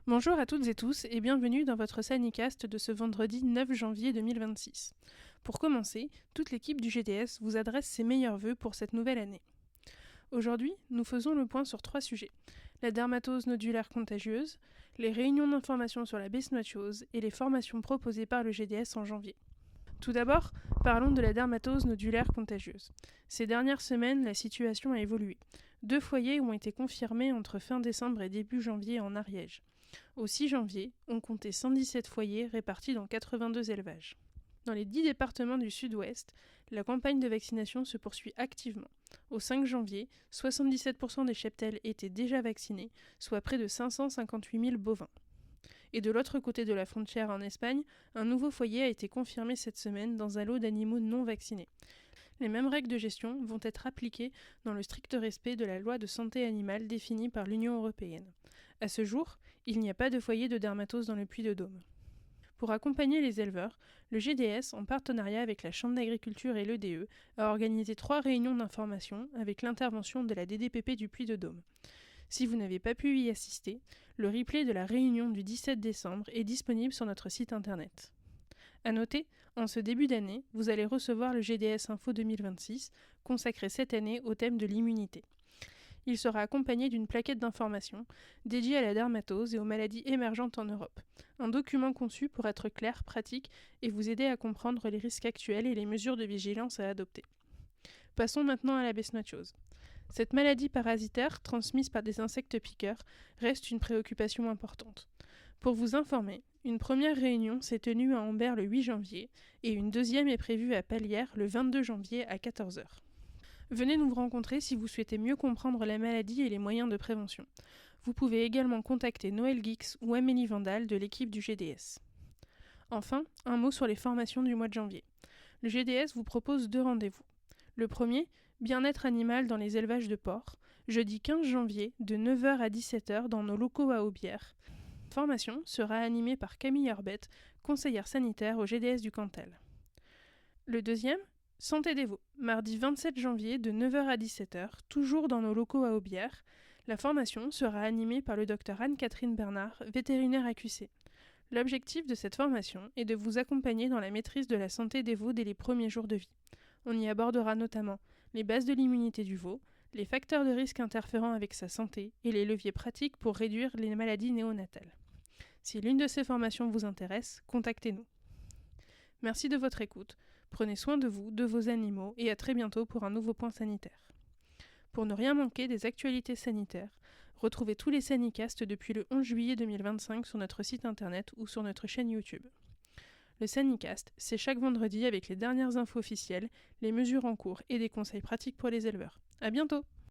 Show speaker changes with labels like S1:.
S1: Bonjour à toutes et tous et bienvenue dans votre Sanicast de ce vendredi 9 janvier 2026. Pour commencer, toute l'équipe du GDS vous adresse ses meilleurs vœux pour cette nouvelle année. Aujourd'hui, nous faisons le point sur 3 sujets. La dermatose nodulaire contagieuse, les réunions d'information sur la bisnoichose et les formations proposées par le GDS en janvier. Tout d'abord, parlons de la dermatose nodulaire contagieuse. Ces dernières semaines, la situation a évolué. 2 foyers ont été confirmés entre fin décembre et début janvier en Ariège. Au 6 janvier, on comptait 117 foyers répartis dans 82 élevages. Dans les 10 départements du sud-ouest, la campagne de vaccination se poursuit activement. Au 5 janvier, 77% des cheptels étaient déjà vaccinés, soit près de 558 000 bovins. Et de l'autre côté de la frontière en Espagne, un nouveau foyer a été confirmé cette semaine dans un lot d'animaux non vaccinés. Les mêmes règles de gestion vont être appliquées dans le strict respect de la loi de santé animale définie par l'Union européenne. À ce jour, il n'y a pas de foyer de dermatose dans le Puy-de-Dôme. Pour accompagner les éleveurs, le GDS, en partenariat avec la Chambre d'agriculture et l'EDE, a organisé 3 réunions d'information avec l'intervention de la DDPP du Puy-de-Dôme. Si vous n'avez pas pu y assister, le replay de la réunion du 17 décembre est disponible sur notre site internet. A noter, en ce début d'année, vous allez recevoir le GDS Info 2026, consacré cette année au thème de l'immunité. Il sera accompagné d'une plaquette d'informations dédiée à la dermatose et aux maladies émergentes en Europe. Un document conçu pour être clair, pratique et vous aider à comprendre les risques actuels et les mesures de vigilance à adopter. Passons maintenant à la bisnoichose. Cette maladie parasitaire, transmise par des insectes piqueurs, reste une préoccupation importante. Pour vous informer, une première réunion s'est tenue à Ambert le 8 janvier et une deuxième est prévue à Palières le 22 janvier à 14h. Venez nous rencontrer si vous souhaitez mieux comprendre la maladie et les moyens de prévention. Vous pouvez également contacter Noël Geeks ou Amélie Vandal de l'équipe du GDS. Enfin, un mot sur les formations du mois de janvier. Le GDS vous propose 2 rendez-vous. Le premier, bien-être animal dans les élevages de porcs, jeudi 15 janvier de 9h à 17h dans nos locaux à Aubière. La formation sera animée par Camille Herbette, conseillère sanitaire au GDS du Cantal. Le deuxième, Santé des veaux, mardi 27 janvier de 9h à 17h, toujours dans nos locaux à Aubière. La formation sera animée par le Dr Anne-Catherine Bernard, vétérinaire à QC. L'objectif de cette formation est de vous accompagner dans la maîtrise de la santé des veaux dès les premiers jours de vie. On y abordera notamment les bases de l'immunité du veau, les facteurs de risque interférant avec sa santé et les leviers pratiques pour réduire les maladies néonatales. Si l'une de ces formations vous intéresse, contactez-nous. Merci de votre écoute, prenez soin de vous, de vos animaux et à très bientôt pour un nouveau point sanitaire. Pour ne rien manquer des actualités sanitaires, retrouvez tous les Sanicasts depuis le 11 juillet 2025 sur notre site internet ou sur notre chaîne YouTube. Le Sanicast, c'est chaque vendredi avec les dernières infos officielles, les mesures en cours et des conseils pratiques pour les éleveurs. À bientôt!